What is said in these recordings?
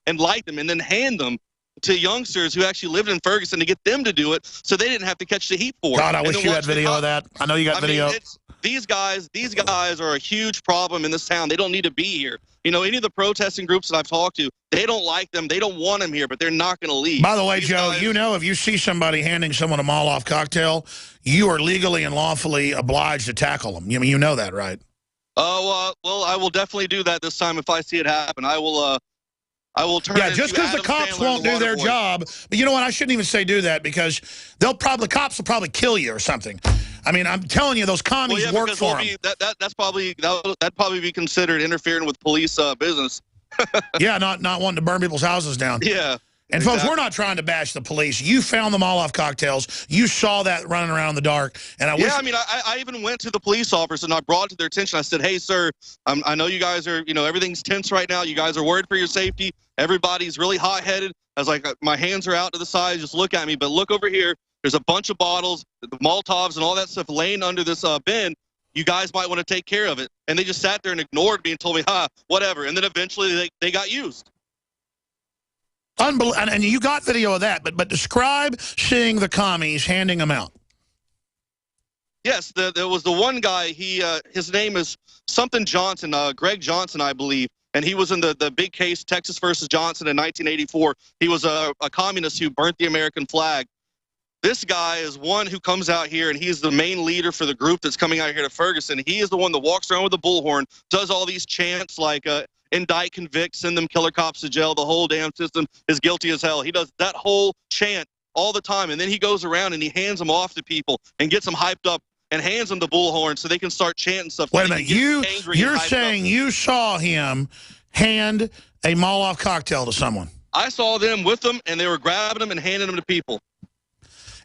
and light them and then hand them to youngsters who actually lived in Ferguson to get them to do it so they didn't have to catch the heat for it. God, I wish you had video of that. I know you got video. These guys are a huge problem in this town. They don't need to be here. You know, any of the protesting groups that I've talked to, they don't like them. They don't want them here, but they're not going to leave. By the way, Joe, you know, if you see somebody handing someone a Molotov cocktail, you are legally and lawfully obliged to tackle them. You know that, right? Oh, well, I will definitely do that this time if I see it happen. I will turn. Yeah, just because the cops won't do their job. But you know what? I shouldn't even say do that because the cops will probably kill you or something. I mean, I'm telling you, those commies work for them. That'd probably be considered interfering with police business. Yeah, not wanting to burn people's houses down. Yeah. And folks, we're not trying to bash the police. You found the Molotov cocktails. You saw that running around in the dark. And I even went to the police officer and I brought it to their attention. I said, hey, sir, I know you guys are, everything's tense right now. You guys are worried for your safety. Everybody's really hot-headed. I was like, my hands are out to the side. Just look at me. But look over here. There's a bunch of bottles, the Molotovs and all that stuff laying under this bin. You guys might want to take care of it. And they just sat there and ignored me and told me, whatever. And then eventually they got used. Unbelievable. And you got video of that, but describe seeing the commies handing them out. Yes, there was the one guy, his name is something Johnson, Greg Johnson, I believe. And he was in the big case, Texas versus Johnson in 1984. He was a communist who burnt the American flag. This guy is one who comes out here, and he's the main leader for the group that's coming out here to Ferguson. He is the one that walks around with a bullhorn, does all these chants like indict, convict, send them killer cops to jail. The whole damn system is guilty as hell. He does that whole chant all the time, and then he goes around and he hands them off to people and gets them hyped up and hands them the bullhorn so they can start chanting stuff. Wait a minute, you're saying you saw him hand a Molotov cocktail to someone? I saw them with them, and they were grabbing them and handing them to people.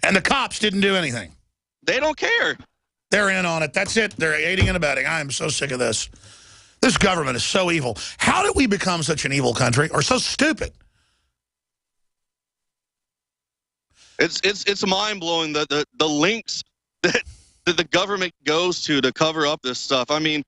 And the cops didn't do anything? They don't care. They're in on it. That's it. They're aiding and abetting. I am so sick of this. This government is so evil. How did we become such an evil country, or so stupid? It's mind-blowing the links that the government goes to cover up this stuff. I mean,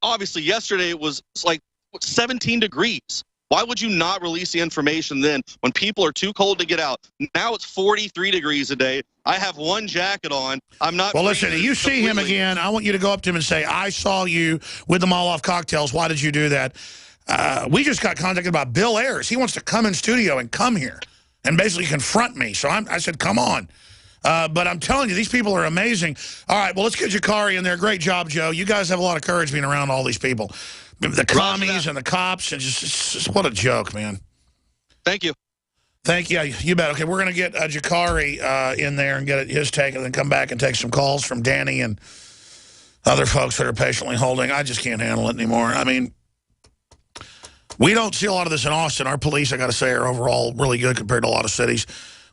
obviously yesterday it was like 17 degrees. Why would you not release the information then when people are too cold to get out? Now it's 43 degrees a day. I have one jacket on. I'm not. Well, listen, you see him again. I want you to go up to him and say, I saw you with the Molotov cocktails. Why did you do that? We just got contacted about Bill Ayers. He wants to come in studio and come here and basically confront me. So I said, come on. But I'm telling you, these people are amazing. All right, well, let's get Jakari in there. Great job, Joe. You guys have a lot of courage being around all these people. The commies and the cops, and just what a joke, man. Thank you. Thank you. You bet. Okay, we're going to get Jakari in there and get his take, and then come back and take some calls from Danny and other folks that are patiently holding. I just can't handle it anymore. I mean, we don't see a lot of this in Austin. Our police, I got to say, are overall really good compared to a lot of cities.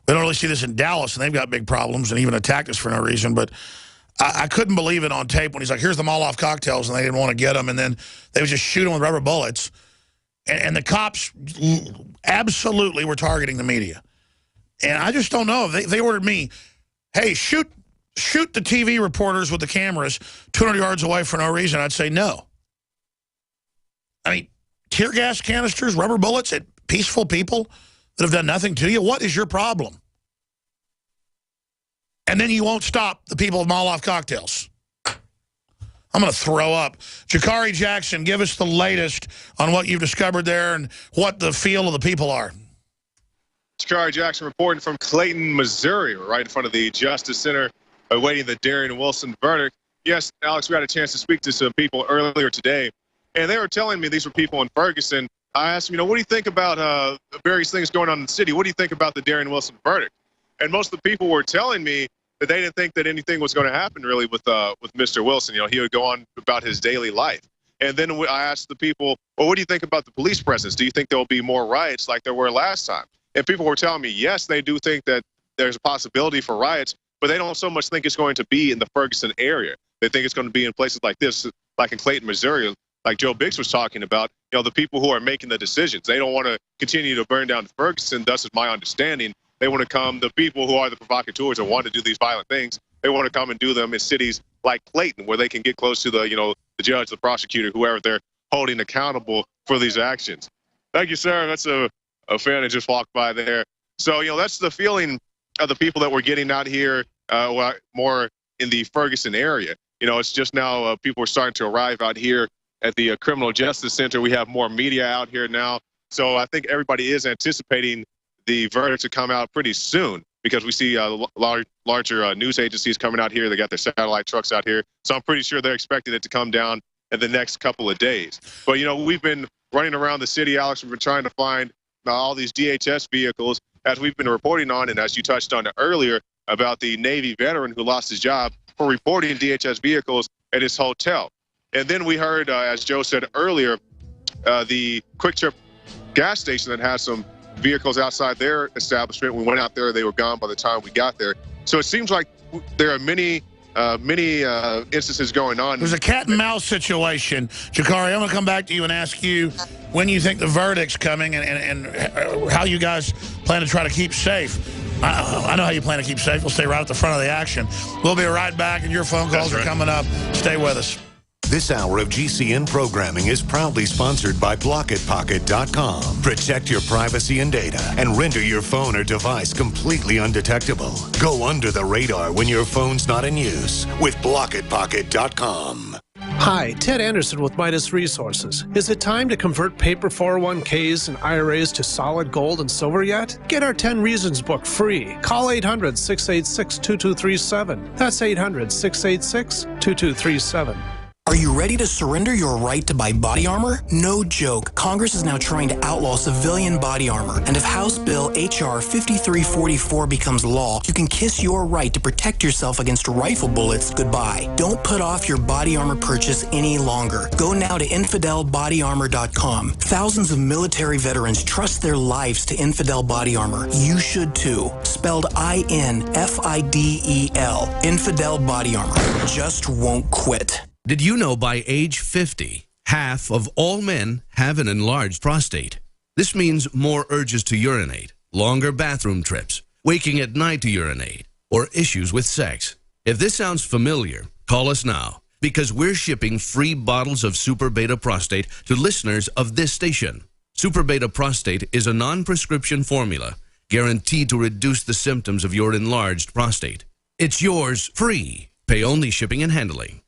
We don't really see this in Dallas, and they've got big problems and even attacked us for no reason, but I couldn't believe it on tape when he's like, here's the Molotov cocktails, and they didn't want to get them, and then they would just shoot them with rubber bullets. And the cops absolutely were targeting the media. And I just don't know. They ordered me, hey, shoot the TV reporters with the cameras 200 yards away for no reason. I'd say no. I mean, tear gas canisters, rubber bullets at peaceful people that have done nothing to you. What is your problem? And then you won't stop the people with Molotov cocktails. I'm going to throw up. Jakari Jackson, give us the latest on what you've discovered there and what the feel of the people are. Jakari Jackson reporting from Clayton, Missouri. We're right in front of the Justice Center awaiting the Darren Wilson verdict. Yes, Alex, we had a chance to speak to some people earlier today, and they were telling me these were people in Ferguson. I asked them, what do you think about various things going on in the city? What do you think about the Darren Wilson verdict? And most of the people were telling me that they didn't think that anything was going to happen really with Mr. Wilson. He would go on about his daily life. And then I asked the people, well, what do you think about the police presence? Do you think there will be more riots like there were last time? And people were telling me, yes, they do think that there's a possibility for riots, but they don't so much think it's going to be in the Ferguson area. They think it's going to be in places like this, like in Clayton, Missouri, like Joe Biggs was talking about, the people who are making the decisions. They don't want to continue to burn down Ferguson. Thus is my understanding. They want to come, the people who are the provocateurs and want to do these violent things, they want to come and do them in cities like Clayton, where they can get close to the judge, the prosecutor, whoever they're holding accountable for these actions. Thank you, sir. That's a fan that just walked by there. So, that's the feeling of the people that we're getting out here more in the Ferguson area. It's just now people are starting to arrive out here at the Criminal Justice Center. We have more media out here now. So I think everybody is anticipating the verdict to come out pretty soon because we see larger news agencies coming out here. They got their satellite trucks out here. So I'm pretty sure they're expecting it to come down in the next couple of days. But, we've been running around the city, Alex. We've been trying to find all these DHS vehicles, as we've been reporting on, and as you touched on earlier about the Navy veteran who lost his job for reporting DHS vehicles at his hotel. And then we heard, as Joe said earlier, the Quick Trip gas station that has some vehicles outside their establishment. We went out there, they were gone by the time we got there. So it seems like there are many instances going on. There's a cat and mouse situation. Jakari, I'm going to come back to you and ask you when you think the verdict's coming and how you guys plan to try to keep safe. I know how you plan to keep safe. We'll stay right at the front of the action. We'll be right back, and your phone calls are coming up. Stay with us. This hour of GCN programming is proudly sponsored by BlockItPocket.com. Protect your privacy and data and render your phone or device completely undetectable. Go under the radar when your phone's not in use with BlockItPocket.com. Hi, Ted Anderson with Midas Resources. Is it time to convert paper 401ks and IRAs to solid gold and silver yet? Get our 10 Reasons book free. Call 800-686-2237. That's 800-686-2237. Are you ready to surrender your right to buy body armor? No joke. Congress is now trying to outlaw civilian body armor. And if House Bill H.R. 5344 becomes law, you can kiss your right to protect yourself against rifle bullets goodbye. Don't put off your body armor purchase any longer. Go now to InfidelBodyArmor.com. Thousands of military veterans trust their lives to Infidel Body Armor. You should too. Spelled INFIDEL. Infidel Body Armor. Just won't quit. Did you know by age 50, half of all men have an enlarged prostate? This means more urges to urinate, longer bathroom trips, waking at night to urinate, or issues with sex. If this sounds familiar, call us now, because we're shipping free bottles of Super Beta Prostate to listeners of this station. Super Beta Prostate is a non-prescription formula guaranteed to reduce the symptoms of your enlarged prostate. It's yours free. Pay only shipping and handling.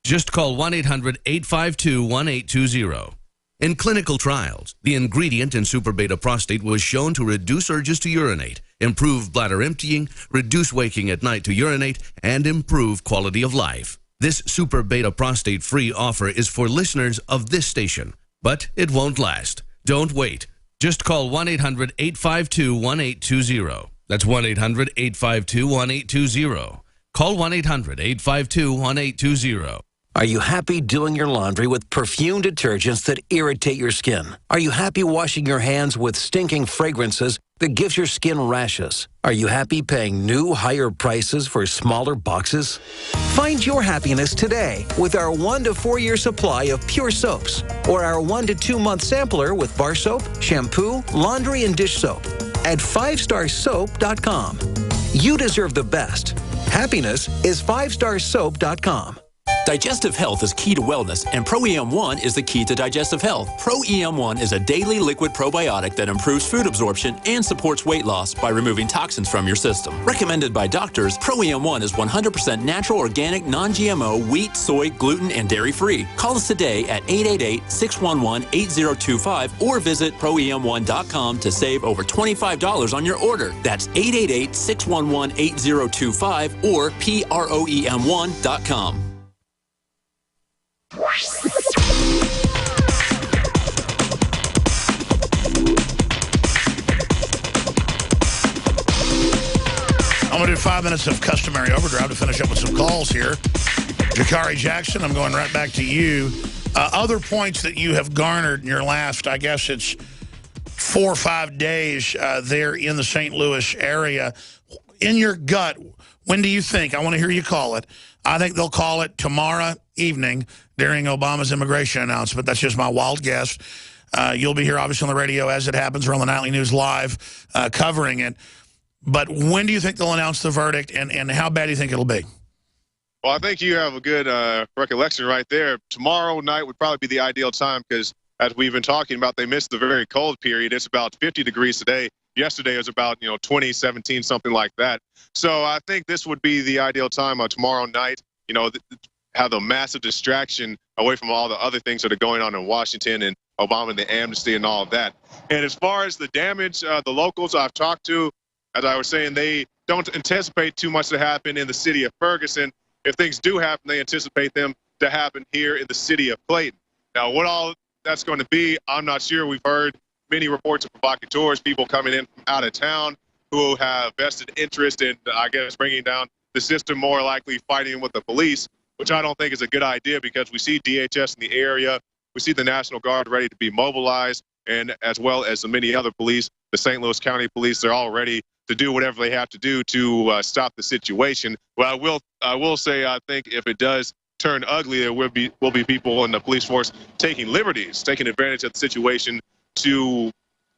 Just call 1-800-852-1820. In clinical trials, the ingredient in Super Beta Prostate was shown to reduce urges to urinate, improve bladder emptying, reduce waking at night to urinate, and improve quality of life. This Super Beta Prostate free offer is for listeners of this station, but it won't last. Don't wait. Just call 1-800-852-1820. That's 1-800-852-1820. Call 1-800-852-1820. Are you happy doing your laundry with perfume detergents that irritate your skin? Are you happy washing your hands with stinking fragrances that gives your skin rashes? Are you happy paying new, higher prices for smaller boxes? Find your happiness today with our 1 to 4 year supply of pure soaps or our 1 to 2 month sampler with bar soap, shampoo, laundry, and dish soap at 5starsoap.com. You deserve the best. Happiness is 5starsoap.com. Digestive health is key to wellness, and Pro-EM1 is the key to digestive health. Pro-EM1 is a daily liquid probiotic that improves food absorption and supports weight loss by removing toxins from your system. Recommended by doctors, Pro-EM1 is 100% natural, organic, non-GMO, wheat, soy, gluten, and dairy-free. Call us today at 888-611-8025 or visit ProEM1.com to save over $25 on your order. That's 888-611-8025 or PROEM1.com. I'm going to do 5 minutes of customary overdrive to finish up with some calls here. Jakari Jackson, I'm going right back to you. Other points that you have garnered in your last, I guess it's 4 or 5 days there in the St. Louis area. In your gut, when do you think? I want to hear you call it. I think they'll call it tomorrow evening during Obama's immigration announcement. That's just my wild guess. You'll be here, obviously, on the radio as it happens. We're on the Nightly News Live covering it. But when do you think they'll announce the verdict, and how bad do you think it'll be? Well, I think you have a good recollection right there. Tomorrow night would probably be the ideal time because as we've been talking about, they missed the very cold period. It's about 50 degrees today. Yesterday it was about 20, 17, something like that. So I think this would be the ideal time tomorrow night. Have the massive distraction away from all the other things that are going on in Washington and Obama and the amnesty and all of that. And as far as the damage, the locals I've talked to, as I was saying, they don't anticipate too much to happen in the city of Ferguson. If things do happen, they anticipate them to happen here in the city of Clayton. Now, what all that's going to be, I'm not sure. We've heard many reports of provocateurs, people coming in from out of town who have vested interest in, I guess, bringing down the system, more likely fighting with the police, which I don't think is a good idea because we see DHS in the area. We see the National Guard ready to be mobilized, and as well as the many other police, the St. Louis County Police, they're all ready to do whatever they have to do to stop the situation. But I will say, I think if it does turn ugly, there will be people in the police force taking liberties, taking advantage of the situation to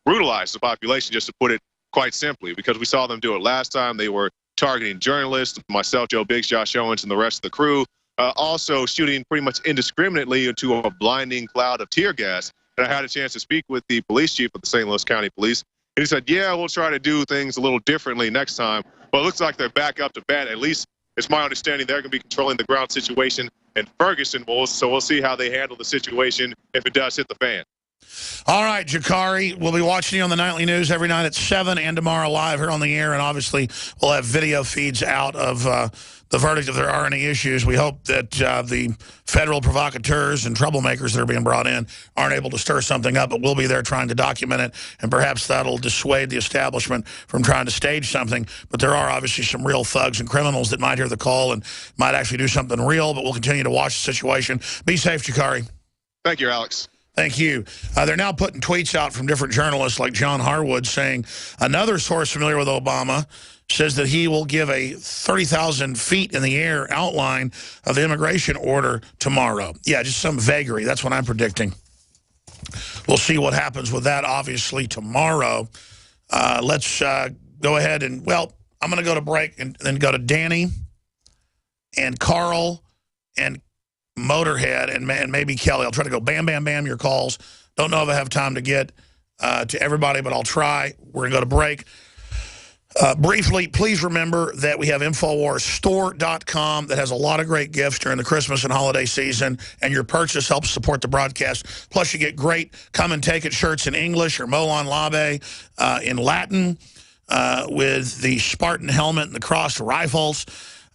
brutalize the population, just to put it quite simply, because we saw them do it last time. They were targeting journalists, myself, Joe Biggs, Josh Owens, and the rest of the crew, also shooting pretty much indiscriminately into a blinding cloud of tear gas. And I had a chance to speak with the police chief of the St. Louis County Police, and he said, yeah, we'll try to do things a little differently next time. But it looks like they're back up to bat. At least it's my understanding they're going to be controlling the ground situation in Ferguson. So we'll see how they handle the situation if it does hit the fan. All right, Jakari, we'll be watching you on the Nightly News every night at 7 and tomorrow live here on the air. And obviously, we'll have video feeds out of the verdict if there are any issues. We hope that the federal provocateurs and troublemakers that are being brought in aren't able to stir something up, but we'll be there trying to document it, and perhaps that'll dissuade the establishment from trying to stage something. But there are obviously some real thugs and criminals that might hear the call and might actually do something real, but we'll continue to watch the situation. Be safe, Jakari. Thank you, Alex. Thank you. They're now putting tweets out from different journalists like John Harwood saying another source familiar with Obama says that he will give a 30,000 feet in the air outline of the immigration order tomorrow. Yeah, just some vagary. That's what I'm predicting. We'll see what happens with that, obviously, tomorrow. Let's go ahead and, well, I'm going to go to break and then go to Danny and Carl and Motorhead and maybe Kelly. I'll try to go bam, bam, bam, your calls. Don't know if I have time to get to everybody, but I'll try. We're going to go to break. Briefly, please remember that we have InfoWarsStore.com that has a lot of great gifts during the Christmas and holiday season, and your purchase helps support the broadcast. Plus, you get great Come and Take It shirts in English or Molon Labe in Latin with the Spartan helmet and the crossed rifles.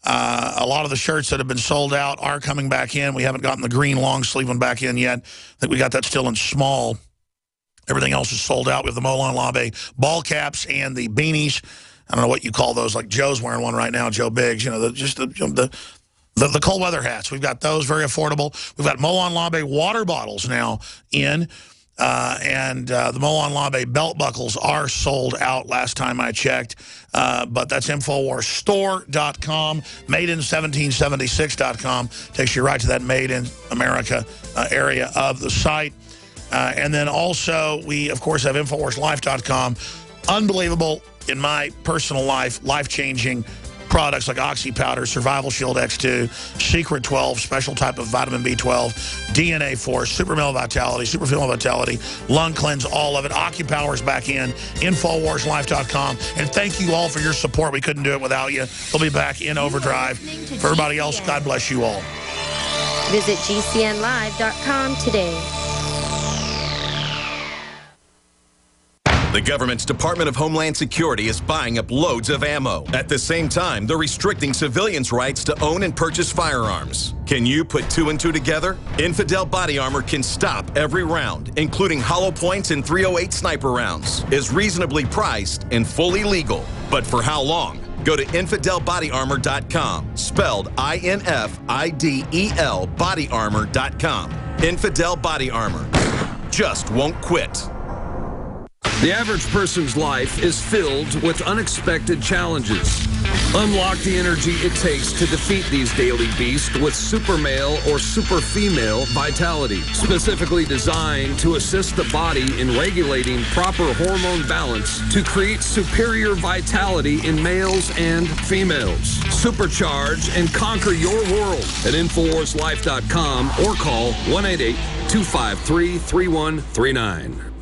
A lot of the shirts that have been sold out are coming back in. We haven't gotten the green long sleeve one back in yet. I think we got that still in small. Everything else is sold out. We have the Molon Labe ball caps and the beanies. I don't know what you call those. Like Joe's wearing one right now, Joe Biggs. You know, the cold weather hats. We've got those, very affordable. We've got Molon Labe water bottles now in. And the Molon Labe belt buckles are sold out last time I checked. But that's InfoWarsStore.com. MadeIn1776.com takes you right to that Made in America area of the site. And then also, we, of course, have InfoWarsLife.com. Unbelievable, in my personal life, life-changing products like Oxy Powder, Survival Shield X2, Secret 12, special type of vitamin B12, DNA Force, Super Male Vitality, Super Female Vitality, Lung Cleanse, all of it. OccuPower's back in, InfoWarsLife.com. And thank you all for your support. We couldn't do it without you. We'll be back in overdrive. For everybody else, God bless you all. Visit GCNlive.com today. The government's Department of Homeland Security is buying up loads of ammo. At the same time, they're restricting civilians' rights to own and purchase firearms. Can you put two and two together? Infidel Body Armor can stop every round, including hollow points and .308 sniper rounds, is reasonably priced and fully legal. But for how long? Go to InfidelBodyArmor.com, spelled INFIDEL bodyarmor.com. Infidel Body Armor. Just won't quit. The average person's life is filled with unexpected challenges. Unlock the energy it takes to defeat these daily beasts with Super Male or Super Female Vitality, specifically designed to assist the body in regulating proper hormone balance to create superior vitality in males and females. Supercharge and conquer your world at InfoWarsLife.com or call 188-253-3139.